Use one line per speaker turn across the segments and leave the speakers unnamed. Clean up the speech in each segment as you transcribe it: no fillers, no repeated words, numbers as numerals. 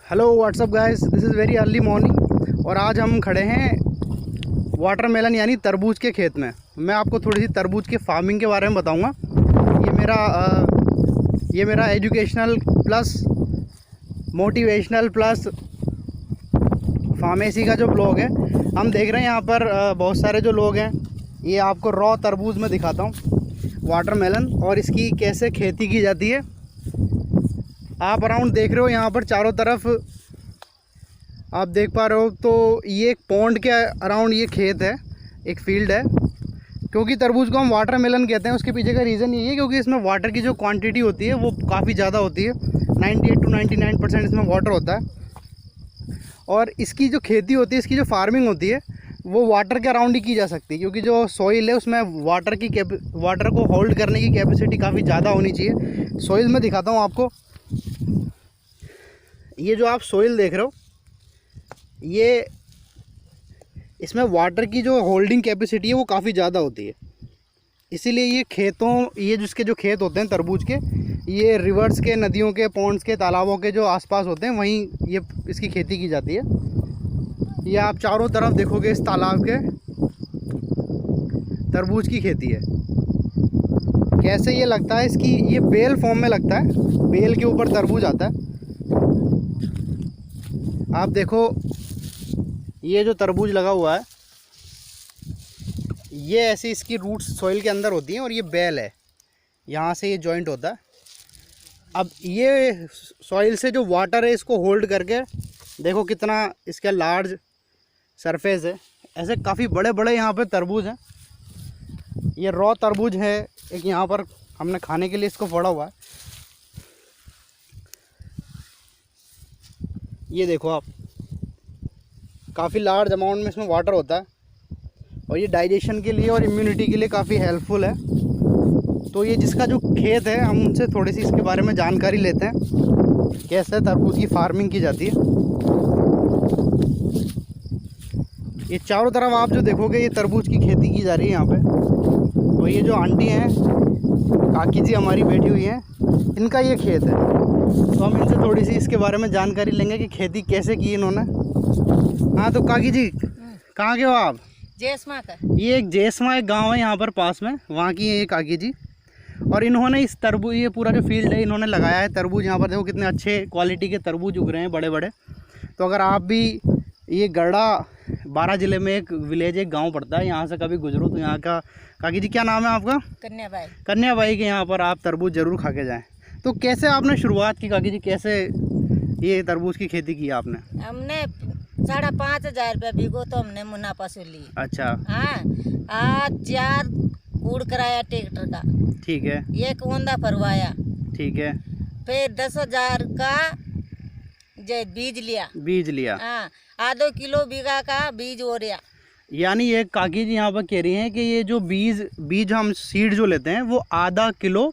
Hello what's up guys, this is very early morning और आज हम खड़े हैं वाटरमेलन यानी तरबूज के खेत में। मैं आपको थोड़ी सी तरबूज के फार्मिंग के बारे में बताऊंगा। ये मेरा educational plus motivational plus pharmacy का जो ब्लॉग है। हम देख रहे हैं यहाँ पर बहुत सारे जो लोग हैं। ये आपको रॉ तरबूज में दिखाता हूँ, वाटरमेलन, और इसकी कैसे खेती की जाती है। आप अराउंड देख रहे हो, यहाँ पर चारों तरफ आप देख पा रहे हो। तो ये एक पॉन्ड के अराउंड ये खेत है, एक फील्ड है। क्योंकि तरबूज को हम वाटरमेलन कहते हैं, उसके पीछे का रीज़न ये है क्योंकि इसमें वाटर की जो क्वांटिटी होती है वो काफ़ी ज़्यादा होती है। 98 to 99% इसमें वाटर होता है। और इसकी जो खेती होती है, इसकी जो फार्मिंग होती है, वो वाटर के अराउंड ही की जा सकती है। क्योंकि जो सॉइल है उसमें वाटर को होल्ड करने की कैपेसिटी काफ़ी ज़्यादा होनी चाहिए। सॉइल में दिखाता हूँ आपको। ये जो आप सॉइल देख रहे हो, ये इसमें वाटर की जो होल्डिंग कैपेसिटी है वो काफ़ी ज़्यादा होती है। इसीलिए ये जिसके जो खेत होते हैं तरबूज के, ये रिवर्स के, नदियों के, पॉन्ड्स के, तालाबों के जो आसपास होते हैं, वहीं ये इसकी खेती की जाती है। ये आप चारों तरफ देखोगे, इस तालाब के तरबूज की खेती है। कैसे ये लगता है, इसकी ये बेल फॉर्म में लगता है, बेल के ऊपर तरबूज आता है। आप देखो, ये जो तरबूज लगा हुआ है, ये ऐसी इसकी रूट्स सॉइल के अंदर होती हैं और ये बेल है, यहाँ से ये जॉइंट होता है। अब ये सॉइल से जो वाटर है इसको होल्ड करके देखो कितना इसका लार्ज सरफेस है। ऐसे काफ़ी बड़े बड़े यहाँ पे तरबूज हैं। ये रॉ तरबूज है। एक यहाँ पर हमने खाने के लिए इसको फोड़ा हुआ है। ये देखो आप, काफ़ी लार्ज अमाउंट में इसमें वाटर होता है और ये डाइजेशन के लिए और इम्यूनिटी के लिए काफ़ी हेल्पफुल है। तो ये जिसका जो खेत है, हम उनसे थोड़ी सी इसके बारे में जानकारी लेते हैं, कैसे तरबूज की फार्मिंग की जाती है। ये चारों तरफ आप जो देखोगे, ये तरबूज की खेती की जा रही है यहाँ पे। और ये जो आंटी हैं, काकी जी हमारी बैठी हुई हैं, इनका ये खेत है। तो हम इनसे थोड़ी सी इसके बारे में जानकारी लेंगे कि खेती कैसे की इन्होंने। हाँ, तो काकी जी कहाँ के हो आप?
जेसमा का।
ये एक जेसमा एक गांव है यहाँ पर पास में, वहाँ की है ये काकी जी। और इन्होंने इस तरबूज, ये पूरा जो फील्ड है इन्होंने लगाया है तरबूज। यहाँ पर देखो कितने अच्छे क्वालिटी के तरबूज उग रहे हैं, बड़े बड़े। तो अगर आप भी, ये गढ़ा बारां ज़िले में एक विलेज, एक गाँव पड़ता है, यहाँ से कभी गुजरो तो यहाँ का, काकी जी क्या नाम है आपका?
कन्याबाई।
कन्याबाई के यहाँ पर आप तरबूज ज़रूर खा के जाएँ। तो कैसे आपने शुरुआत की काकी जी, कैसे ये तरबूज की खेती की आपने?
हमने 5,500 रुपया बीघो तो हमने मुनाफा वसूल ली।
अच्छा।
हाँ, आज 4 कूड़ कराया ट्रैक्टर का।
ठीक है।
एक ओंदा फरवाया।
ठीक है।
फिर 10,000 का बीज लिया। हाँ, आधो किलो बीघा का बीज हो रहा।
यानी ये काकी जी यहाँ पर कह रही हैं कि ये जो बीज हम सीड जो लेते हैं वो आधा किलो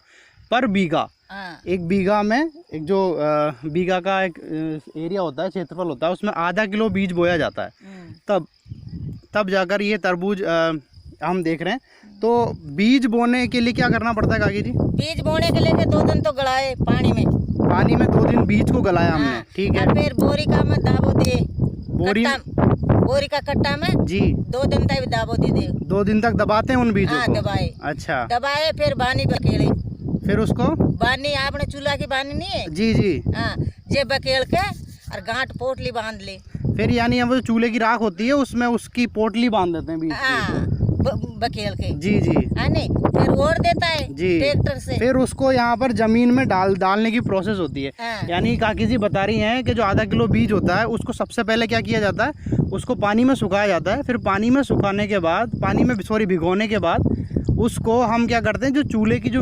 पर बीघा।
हाँ।
एक बीघा में, एक जो बीघा का एक एरिया होता है, क्षेत्रफल होता है, उसमें आधा किलो बीज बोया जाता है। तब जाकर ये तरबूज हम देख रहे हैं। तो बीज बोने के लिए क्या करना पड़ता है काकी जी?
बीज बोने के लिए 2 दिन तो गलाए पानी में 2
दिन बीज को गलाया हमने। ठीक है।
फिर बोरी का में दाबो दिए, बोरी का कट्टा में जी 2 दिन तक दाबो दे। 2 दिन तक दबाते हैं उन बीजों को? दबाए। अच्छा। दबाए, फिर बानी बकेले। फिर उसको बानी, आपने चूल्हा की बानी नहीं है? जी जी। हाँ, ये बकेल के और गांठ पोटली बांध ले। फिर यानी हम वो चूल्हे की राख होती है उसमें उसकी पोटली बांध देते हैं बीज। हाँ, बकेल के। जी जी। नहीं, फिर ओढ़ देता है जी ट्रैक्टर से। फिर उसको यहाँ पर जमीन में डालने की प्रोसेस होती है। हाँ। यानी काकी जी बता रही हैं कि जो आधा किलो बीज होता है उसको सबसे पहले क्या किया जाता है, उसको पानी में सुखाया जाता है। फिर पानी में सुखाने के बाद, भिगोने के बाद उसको हम क्या करते हैं, जो चूल्हे की जो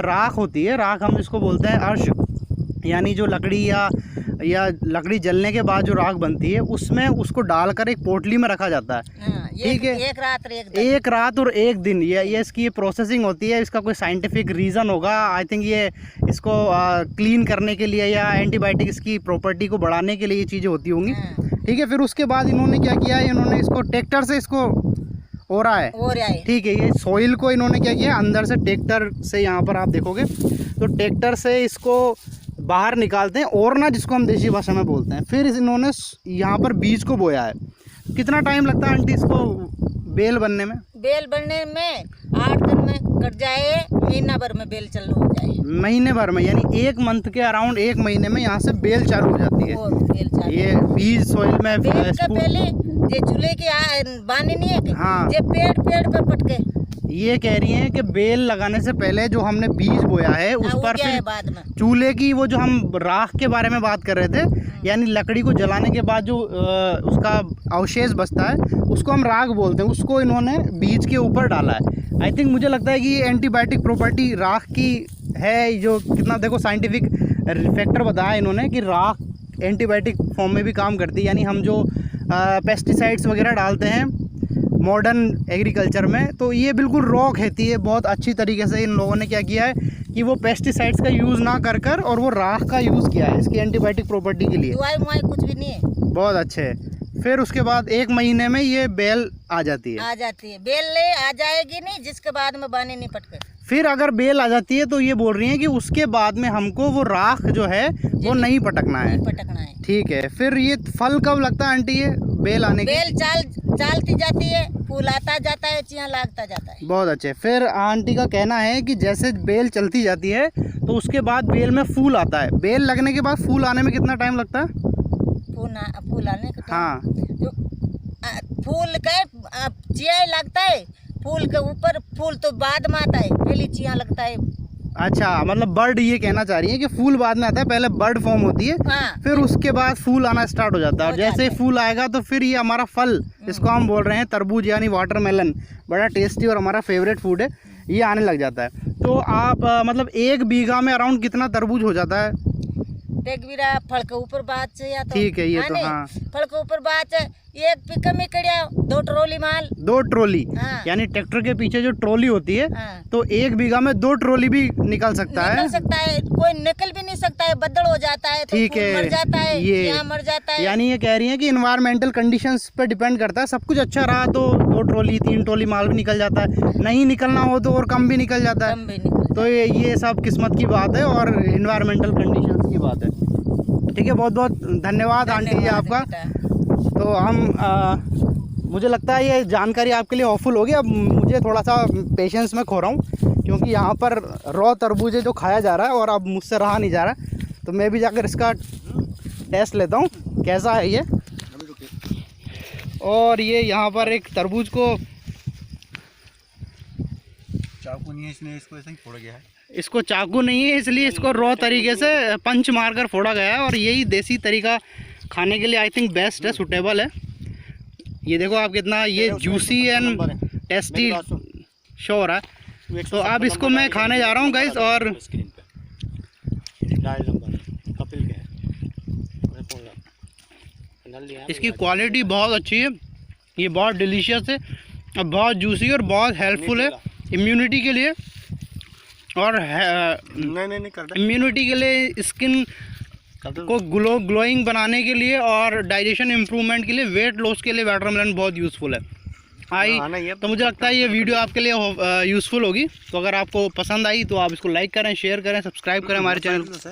राख होती है, राख हम इसको बोलते हैं अर्श, यानी जो लकड़ी या लकड़ी जलने के बाद जो राख बनती है, उसमें उसको डालकर एक पोटली में रखा जाता है। ठीक है। एक रात और एक दिन ये इसकी प्रोसेसिंग होती है। इसका कोई साइंटिफिक रीज़न होगा, आई थिंक ये इसको क्लीन करने के लिए या एंटीबायोटिक इसकी प्रॉपर्टी को बढ़ाने के लिए ये चीज़ें होती होंगी। ठीक है। फिर उसके बाद इन्होंने क्या किया, इन्होंने इसको ट्रैक्टर से इसको हो रहा है। ठीक है। ये सॉइल को इन्होंने क्या किया, अंदर से ट्रैक्टर से, यहाँ पर आप देखोगे तो ट्रैक्टर से इसको
बाहर निकालते हैं, ओरना जिसको हम देसी भाषा में बोलते हैं। फिर इन्होंने यहाँ पर बीज को बोया है। कितना टाइम लगता है आंटी इसको बेल बनने में?
बेल बनने में 8 दिन में कट जाए, महीना भर में बेल चालू हो जाए।
महीने भर में, यानी 1 मंथ के अराउंड 1 महीने में यहाँ से बेल चालू हो जाती है।
बेल चालू,
ये बीज सॉइल में
बेल का पहले ये चूल्हे की बानी नहीं है कि?
हाँ,
ये पेड़ पे पटके।
ये कह रही हैं कि बेल लगाने से पहले जो हमने बीज बोया है उस पर फिर
बाद में
चूल्हे की वो जो हम राख के बारे में बात कर रहे थे, यानी लकड़ी को जलाने के बाद जो उसका अवशेष बचता है उसको हम राख बोलते हैं, उसको इन्होंने बीज के ऊपर डाला है। आई थिंक मुझे लगता है कि ये एंटीबायोटिक प्रॉपर्टी राख की है, जो कितना देखो साइंटिफिक फैक्टर बताया इन्होंने कि राख एंटीबायोटिक फॉर्म में भी काम करती है। यानी हम जो पेस्टिसाइड्स वगैरह डालते हैं मॉडर्न एग्रीकल्चर में, तो ये बिल्कुल रॉ खेती है। बहुत अच्छी तरीके से इन लोगों ने क्या किया है कि वो पेस्टिसाइड्स का यूज़ ना कर और वो राख का यूज़ किया है इसकी एंटीबायोटिक प्रॉपर्टी के लिए।
दवाई कुछ भी नहीं है।
बहुत अच्छे है। फिर उसके बाद 1 महीने में ये बेल आ जाती है।
बेल ले आ जाएगी नहीं, जिसके बाद में बानी नहीं पटके।
फिर अगर बेल आ जाती है तो ये बोल रही हैं कि उसके बाद में हमको वो राख जो है वो नहीं पटकना है। ठीक है। फिर ये फल कब लगता है आंटी ये बेल आने की?
बेल चालती जाती है, फूल आता जाता है, चिया लागता जाता है।
बहुत अच्छे। फिर आंटी का कहना है कि जैसे बेल चलती जाती है तो उसके बाद बेल में फूल आता है। बेल लगने के बाद फूल आने में कितना टाइम लगता है?
फूल आने का
हाँ,
फूल का चिया लगता है, फूल के ऊपर फूल तो बाद में आता है, पहले चिया लगता है।
अच्छा, मतलब बर्ड ये कहना चाह रही है कि फूल बाद में आता है, पहले बर्ड फॉर्म होती है।
हाँ,
फिर उसके बाद फूल आना स्टार्ट हो जाता है। और जैसे ही फूल आएगा तो फिर ये हमारा फल, इसको हम बोल रहे हैं तरबूज यानी वाटरमेलन, बड़ा टेस्टी और हमारा फेवरेट फूड है, ये आने लग जाता है। तो आप मतलब 1 बीघा में अराउंड कितना तरबूज हो जाता है?
1 बीघा फल के ऊपर बात से या तो
ठीक है, ये तो हाँ,
फल के ऊपर बात है। 1 पिकअप में कड़िया 2 ट्रॉली माल,
2 ट्रॉली।
हाँ,
यानी ट्रैक्टर के पीछे जो ट्रॉली होती है,
हाँ,
तो 1 बीघा में 2 ट्रॉली भी निकल सकता है।
कोई निकल भी नहीं सकता है, बदल हो जाता है तो
ठीक है,
मर जाता है,
ये
मर जाता है।
यानी ये कह रही है कि इन्वायरमेंटल कंडीशंस पे डिपेंड करता है। सब कुछ अच्छा रहा तो 2 ट्रॉली 3 ट्रॉली माल भी निकल जाता है, नहीं निकलना हो तो और कम भी निकल जाता है। तो ये सब किस्मत की बात है और इन्वायरमेंटल कंडीशंस की बात है। ठीक है, बहुत बहुत धन्यवाद आंटी जी आपका। तो हम मुझे लगता है ये जानकारी आपके लिए ऑफुल होगी। अब मुझे थोड़ा सा पेशेंस में खो रहा हूँ क्योंकि यहाँ पर रॉ तरबूजे जो खाया जा रहा है और अब मुझसे रहा नहीं जा रहा, तो मैं भी जाकर इसका टेस्ट लेता हूँ कैसा है ये। और ये यहाँ पर एक तरबूज को
चाकू नहीं है इसलिए इसको ऐसे ही फोड़ा गया है।
इसको चाकू नहीं है इसलिए इसको रॉ तरीके से पंच मारकर फोड़ा गया है, और यही देसी तरीका खाने के लिए आई थिंक बेस्ट है, सूटेबल है। ये देखो आप कितना ये जूसी एंड टेस्टी शो हो रहा है। तो अब इसको मैं खाने जा रहा हूँ गाइस, और इसकी क्वालिटी बहुत अच्छी है, ये बहुत डिलीशियस है और बहुत जूसी और बहुत हेल्पफुल है इम्यूनिटी के लिए, और इम्यूनिटी के लिए, स्किन को ग्लोइंग बनाने के लिए और डाइजेशन इम्प्रूवमेंट के लिए, वेट लॉस के लिए वाटरमेलन बहुत यूज़फुल है। तो मुझे लगता है ये वीडियो आपके लिए यूज़फुल होगी। तो अगर आपको पसंद आई तो आप इसको लाइक करें, शेयर करें, सब्सक्राइब करें हमारे चैनल को।